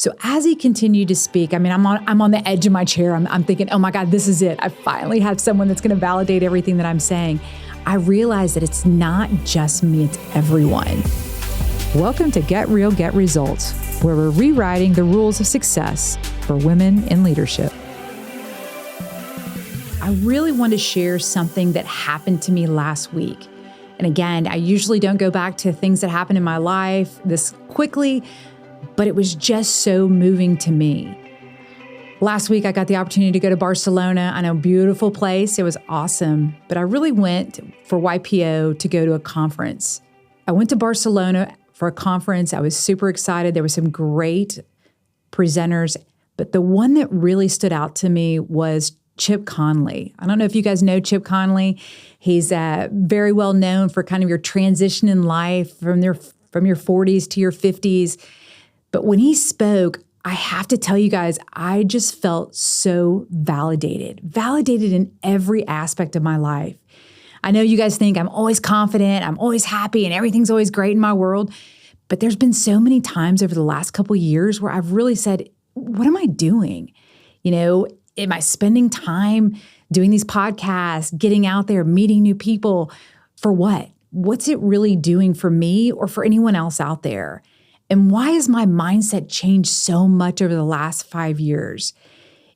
So as he continued to speak, I'm on the edge of my chair. I'm thinking, oh my God, this is it. I finally have someone that's going to validate everything that I'm saying. I realized that it's not just me, it's everyone. Welcome to Get Real, Get Results, where we're rewriting the rules of success for women in leadership. I really want to share something that happened to me last week. And again, I usually don't go back to things that happened in my life this quickly, but it was just so moving to me. Last week, I got the opportunity to go to Barcelona. I know, beautiful place. It was awesome. But I really went for YPO to go to a conference. I went to Barcelona for a conference. I was super excited. There were some great presenters. But the one that really stood out to me was Chip Conley. I don't know if you guys know Chip Conley. He's very well known for kind of your transition in life from your 40s to your 50s. But when he spoke, I have to tell you guys, I just felt so validated in every aspect of my life. I know you guys think I'm always confident, I'm always happy, and everything's always great in my world. But there's been so many times over the last couple of years where I've really said, what am I doing? Am I spending time doing these podcasts, getting out there, meeting new people? For what? What's it really doing for me or for anyone else out there? And why has my mindset changed so much over the last 5 years?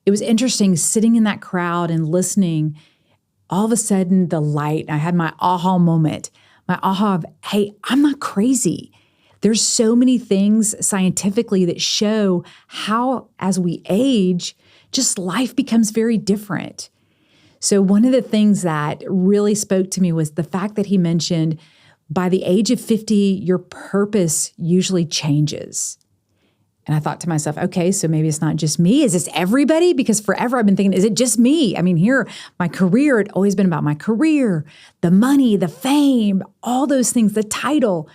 It was interesting sitting in that crowd and listening. All of a sudden, the light, I had my aha moment, my aha of, hey, I'm not crazy. There's so many things scientifically that show how, as we age, just life becomes very different. So one of the things that really spoke to me was the fact that he mentioned, by the age of 50, your purpose usually changes. And I thought to myself, okay, so maybe it's not just me. Is this everybody? Because forever I've been thinking, is it just me? I mean, here, my career, it's always been about my career, the money, the fame, all those things, the title.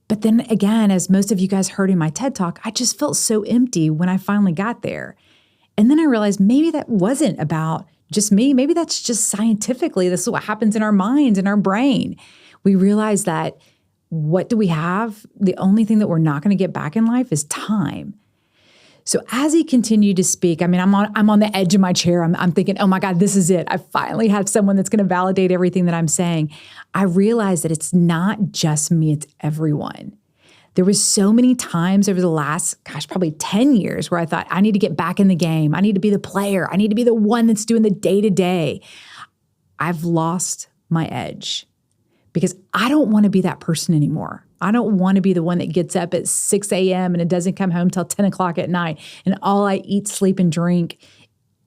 But then again, as most of you guys heard in my TED Talk, I just felt so empty when I finally got there. And then I realized maybe that wasn't about just me. Maybe that's just scientifically, this is what happens in our minds, in our brain. We realize that what do we have? The only thing that we're not going to get back in life is time. So as he continued to speak, I'm on the edge of my chair. I'm thinking, oh my God, this is it. I finally have someone that's going to validate everything that I'm saying. I realized that it's not just me, it's everyone. There was so many times over the last, probably 10 years where I thought, I need to get back in the game. I need to be the player. I need to be the one that's doing the day-to-day. I've lost my edge because I don't want to be that person anymore. I don't want to be the one that gets up at 6 a.m. and it doesn't come home till 10 o'clock at night. And all I eat, sleep, and drink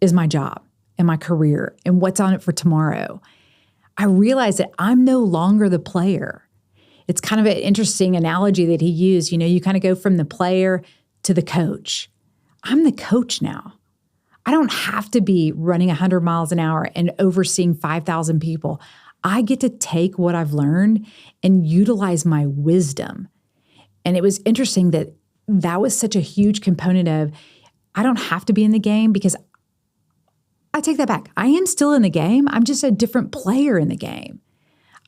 is my job and my career and what's on it for tomorrow. I realize that I'm no longer the player. It's kind of an interesting analogy that he used. You kind of go from the player to the coach. I'm the coach now. I don't have to be running 100 miles an hour and overseeing 5,000 people. I get to take what I've learned and utilize my wisdom. And it was interesting that was such a huge component of, I don't have to be in the game, because I take that back. I am still in the game. I'm just a different player in the game.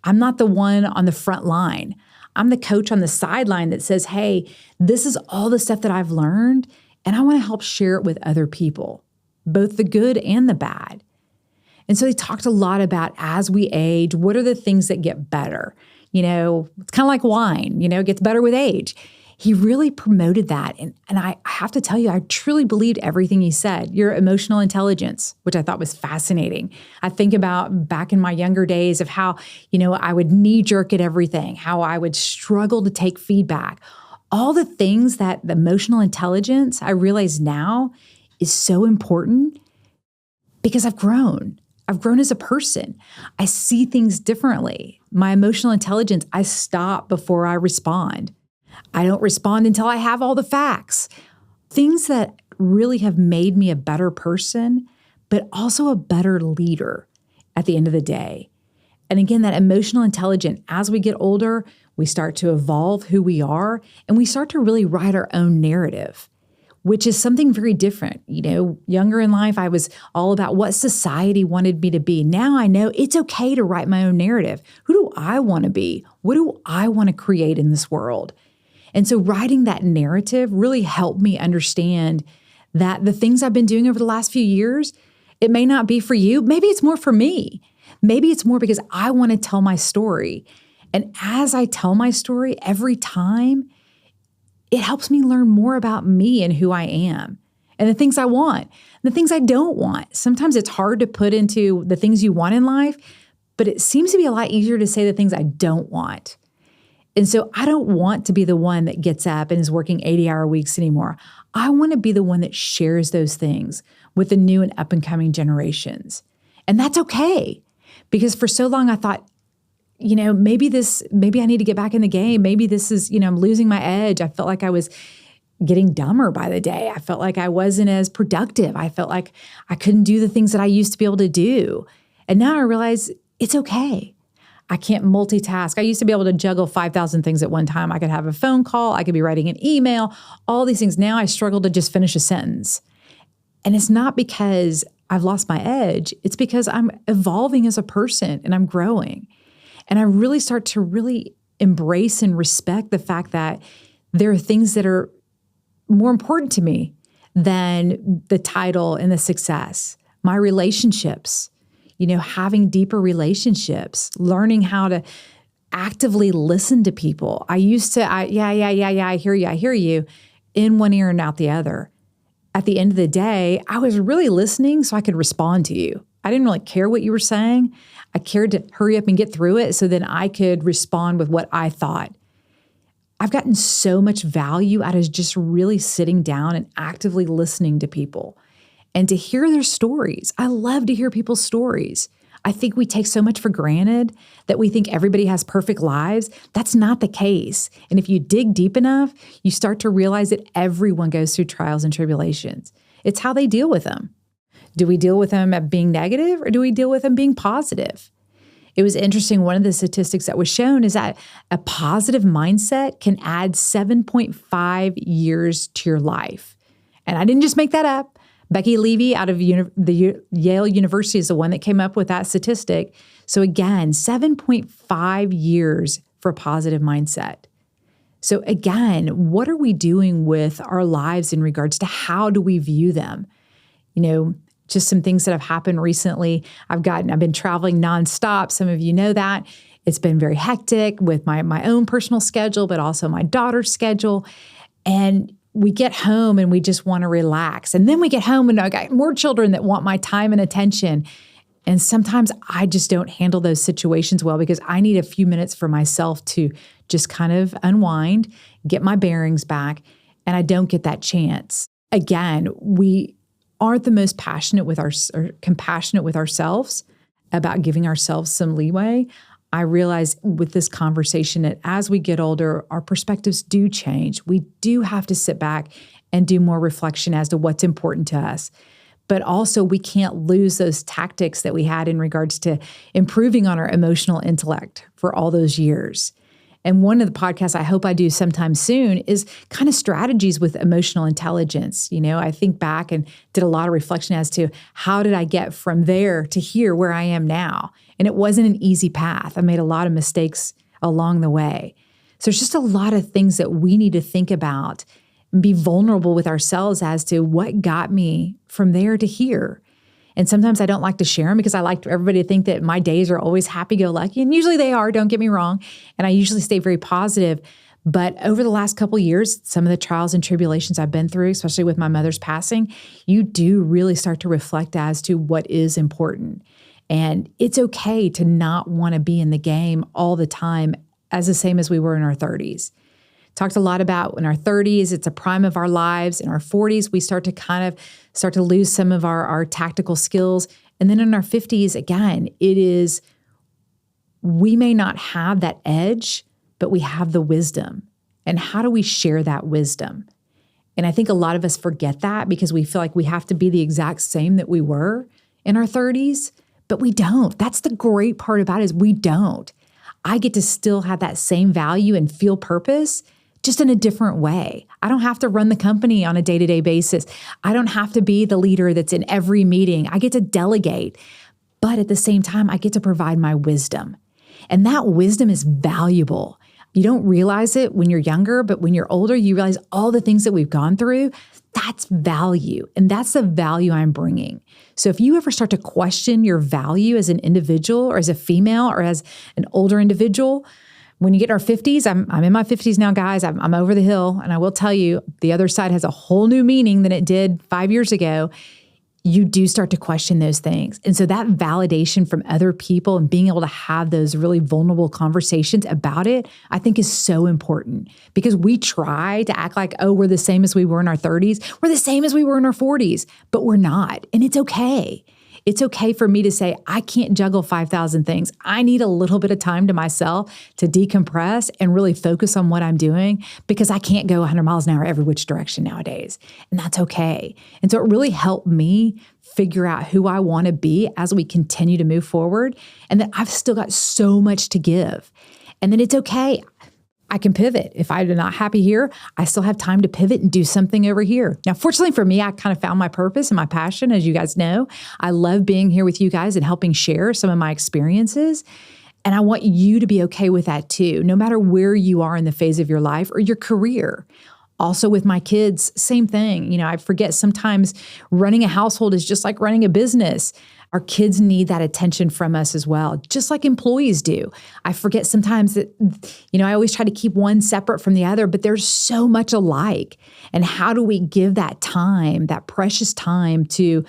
I'm not the one on the front line. I'm the coach on the sideline that says, hey, this is all the stuff that I've learned, and I want to help share it with other people, both the good and the bad. And so they talked a lot about, as we age, what are the things that get better? It's kind of like wine, it gets better with age. He really promoted that. And I have to tell you, I truly believed everything he said. Your emotional intelligence, which I thought was fascinating. I think about back in my younger days of how, I would knee-jerk at everything, how I would struggle to take feedback. All the things that the emotional intelligence, I realize now, is so important because I've grown. I've grown as a person. I see things differently. My emotional intelligence, I stop before I respond. I don't respond until I have all the facts. Things that really have made me a better person, but also a better leader at the end of the day. And again, that emotional intelligence, as we get older, we start to evolve who we are, and we start to really write our own narrative, which is something very different. Younger in life, I was all about what society wanted me to be. Now I know it's okay to write my own narrative. Who do I want to be? What do I want to create in this world? And so writing that narrative really helped me understand that the things I've been doing over the last few years, it may not be for you. Maybe it's more for me. Maybe it's more because I want to tell my story. And as I tell my story every time, it helps me learn more about me and who I am and the things I want and the things I don't want. Sometimes it's hard to put into the things you want in life, but it seems to be a lot easier to say the things I don't want. And so I don't want to be the one that gets up and is working 80-hour weeks anymore. I want to be the one that shares those things with the new and up and coming generations. And that's okay. Because for so long I thought, maybe I need to get back in the game. Maybe this is, I'm losing my edge. I felt like I was getting dumber by the day. I felt like I wasn't as productive. I felt like I couldn't do the things that I used to be able to do. And now I realize it's okay. I can't multitask. I used to be able to juggle 5,000 things at one time. I could have a phone call. I could be writing an email, all these things. Now I struggle to just finish a sentence. And it's not because I've lost my edge. It's because I'm evolving as a person and I'm growing. And I really start to really embrace and respect the fact that there are things that are more important to me than the title and the success. My relationships, having deeper relationships, learning how to actively listen to people. I used to, I hear you, in one ear and out the other. At the end of the day, I was really listening so I could respond to you. I didn't really care what you were saying. I cared to hurry up and get through it so then I could respond with what I thought. I've gotten so much value out of just really sitting down and actively listening to people and to hear their stories. I love to hear people's stories. I think we take so much for granted that we think everybody has perfect lives. That's not the case. And if you dig deep enough, you start to realize that everyone goes through trials and tribulations. It's how they deal with them. Do we deal with them at being negative or do we deal with them being positive? It was interesting. One of the statistics that was shown is that a positive mindset can add 7.5 years to your life. And I didn't just make that up. Becky Levy out of the Yale University is the one that came up with that statistic. So again, 7.5 years for a positive mindset. So again, what are we doing with our lives in regards to how do we view them? Just some things that have happened recently. I've been traveling nonstop. Some of you know that. It's been very hectic with my own personal schedule, but also my daughter's schedule. And we get home and we just want to relax. And then we get home and I got more children that want my time and attention. And sometimes I just don't handle those situations well because I need a few minutes for myself to just kind of unwind, get my bearings back, and I don't get that chance. Again, we aren't the most passionate with or compassionate with ourselves about giving ourselves some leeway. I realize with this conversation that as we get older, our perspectives do change. We do have to sit back and do more reflection as to what's important to us. But also we can't lose those tactics that we had in regards to improving on our emotional intellect for all those years. And one of the podcasts I hope I do sometime soon is kind of strategies with emotional intelligence. I think back and did a lot of reflection as to how did I get from there to here where I am now? And it wasn't an easy path. I made a lot of mistakes along the way. So there's just a lot of things that we need to think about and be vulnerable with ourselves as to what got me from there to here. And sometimes I don't like to share them because I like everybody to think that my days are always happy-go-lucky. And usually they are, don't get me wrong. And I usually stay very positive. But over the last couple of years, some of the trials and tribulations I've been through, especially with my mother's passing, you do really start to reflect as to what is important. And it's okay to not want to be in the game all the time as the same as we were in our 30s. Talked a lot about in our 30s, it's a prime of our lives. In our 40s, we start to lose some of our tactical skills. And then in our 50s, again, we may not have that edge, but we have the wisdom. And how do we share that wisdom? And I think a lot of us forget that because we feel like we have to be the exact same that we were in our 30s, but we don't. That's the great part about it is we don't. I get to still have that same value and feel purpose just in a different way. I don't have to run the company on a day-to-day basis. I don't have to be the leader that's in every meeting. I get to delegate, but at the same time, I get to provide my wisdom. And that wisdom is valuable. You don't realize it when you're younger, but when you're older, you realize all the things that we've gone through. That's value. And that's the value I'm bringing. So if you ever start to question your value as an individual or as a female or as an older individual, when you get in our 50s, I'm in my 50s now, guys. I'm over the hill. And I will tell you, the other side has a whole new meaning than it did 5 years ago. You do start to question those things. And so that validation from other people and being able to have those really vulnerable conversations about it, I think is so important, because we try to act like, oh, we're the same as we were in our 30s. We're the same as we were in our 40s, but we're not. And it's okay. It's okay for me to say, I can't juggle 5,000 things. I need a little bit of time to myself to decompress and really focus on what I'm doing, because I can't go 100 miles an hour every which direction nowadays. And that's okay. And so it really helped me figure out who I want to be as we continue to move forward, and that I've still got so much to give. And then it's okay. I can pivot. If I'm not happy here, I still have time to pivot and do something over here. Now, fortunately for me, I kind of found my purpose and my passion, as you guys know. I love being here with you guys and helping share some of my experiences. And I want you to be okay with that too, no matter where you are in the phase of your life or your career. Also with my kids, same thing. I forget sometimes running a household is just like running a business. Our kids need that attention from us as well, just like employees do. I forget sometimes that, I always try to keep one separate from the other, but there's so much alike. And how do we give that time, that precious time, to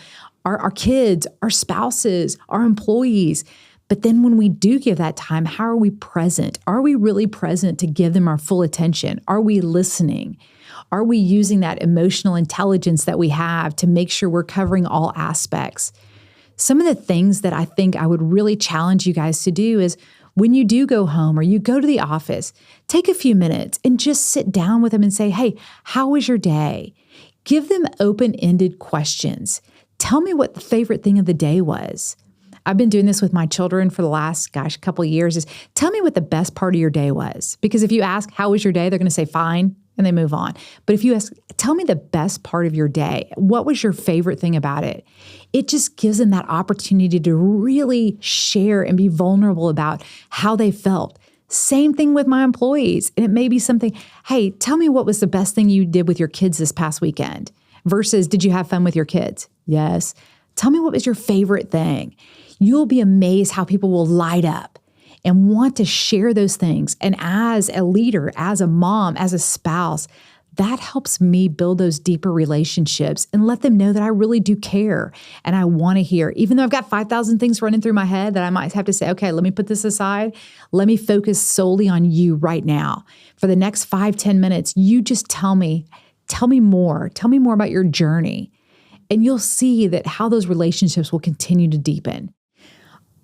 our kids, our spouses, our employees? But then when we do give that time, how are we present? Are we really present to give them our full attention? Are we listening? Are we using that emotional intelligence that we have to make sure we're covering all aspects? Some of the things that I think I would really challenge you guys to do is, when you do go home or you go to the office, take a few minutes and just sit down with them and say, hey, how was your day? Give them open-ended questions. Tell me what the favorite thing of the day was. I've been doing this with my children for the last, couple of years, is tell me what the best part of your day was. Because if you ask, how was your day? They're going to say, fine, and they move on. But if you ask, tell me the best part of your day. What was your favorite thing about it? It just gives them that opportunity to really share and be vulnerable about how they felt. Same thing with my employees. And it may be something, hey, tell me what was the best thing you did with your kids this past weekend, versus did you have fun with your kids? Yes. Tell me what was your favorite thing. You'll be amazed how people will light up and want to share those things. And as a leader, as a mom, as a spouse, that helps me build those deeper relationships and let them know that I really do care and I want to hear. Even though I've got 5,000 things running through my head that I might have to say, okay, let me put this aside. Let me focus solely on you right now. For the next 5-10 minutes, you just tell me more. Tell me more about your journey. And you'll see that how those relationships will continue to deepen.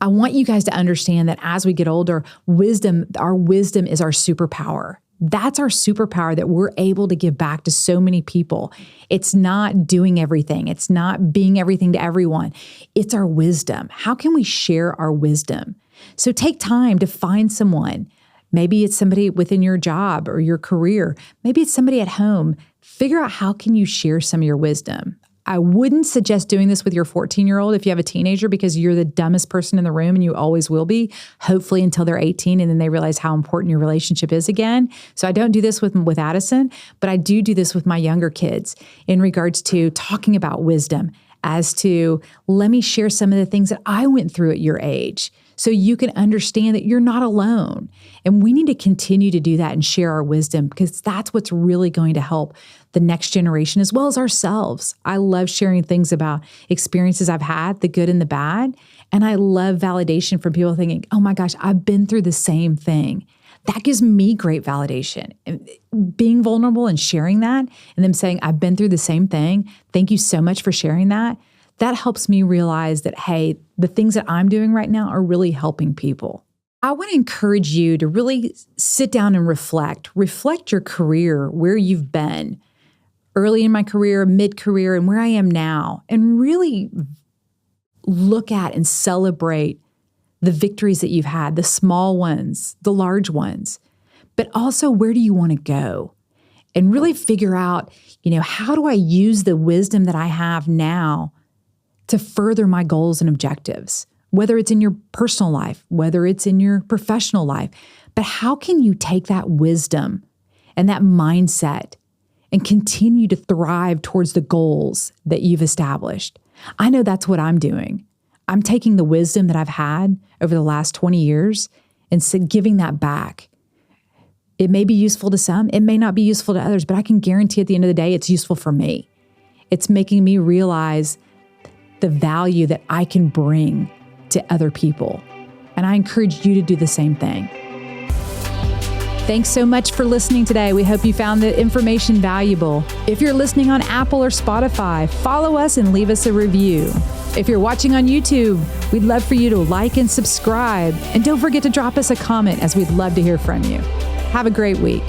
I want you guys to understand that as we get older, our wisdom is our superpower. That's our superpower that we're able to give back to so many people. It's not doing everything. It's not being everything to everyone. It's our wisdom. How can we share our wisdom? So take time to find someone. Maybe it's somebody within your job or your career. Maybe it's somebody at home. Figure out how can you share some of your wisdom. I wouldn't suggest doing this with your 14-year-old if you have a teenager, because you're the dumbest person in the room and you always will be, hopefully until they're 18 and then they realize how important your relationship is again. So I don't do this with Addison, but I do this with my younger kids in regards to talking about wisdom, as to let me share some of the things that I went through at your age, so you can understand that you're not alone. And we need to continue to do that and share our wisdom, because that's what's really going to help the next generation as well as ourselves. I love sharing things about experiences I've had, the good and the bad. And I love validation from people thinking, oh my gosh, I've been through the same thing. That gives me great validation. And being vulnerable and sharing that, and them saying, I've been through the same thing. Thank you so much for sharing that. That helps me realize that, hey, the things that I'm doing right now are really helping people. I want to encourage you to really sit down and reflect your career, where you've been early in my career, mid-career, and where I am now, and really look at and celebrate the victories that you've had, the small ones, the large ones, but also where do you want to go? And really figure out, how do I use the wisdom that I have now to further my goals and objectives, whether it's in your personal life, whether it's in your professional life. But how can you take that wisdom and that mindset and continue to thrive towards the goals that you've established? I know that's what I'm doing. I'm taking the wisdom that I've had over the last 20 years and giving that back. It may be useful to some, it may not be useful to others, but I can guarantee at the end of the day, it's useful for me. It's making me realize the value that I can bring to other people. And I encourage you to do the same thing. Thanks so much for listening today. We hope you found the information valuable. If you're listening on Apple or Spotify, follow us and leave us a review. If you're watching on YouTube, we'd love for you to like and subscribe. And don't forget to drop us a comment, as we'd love to hear from you. Have a great week.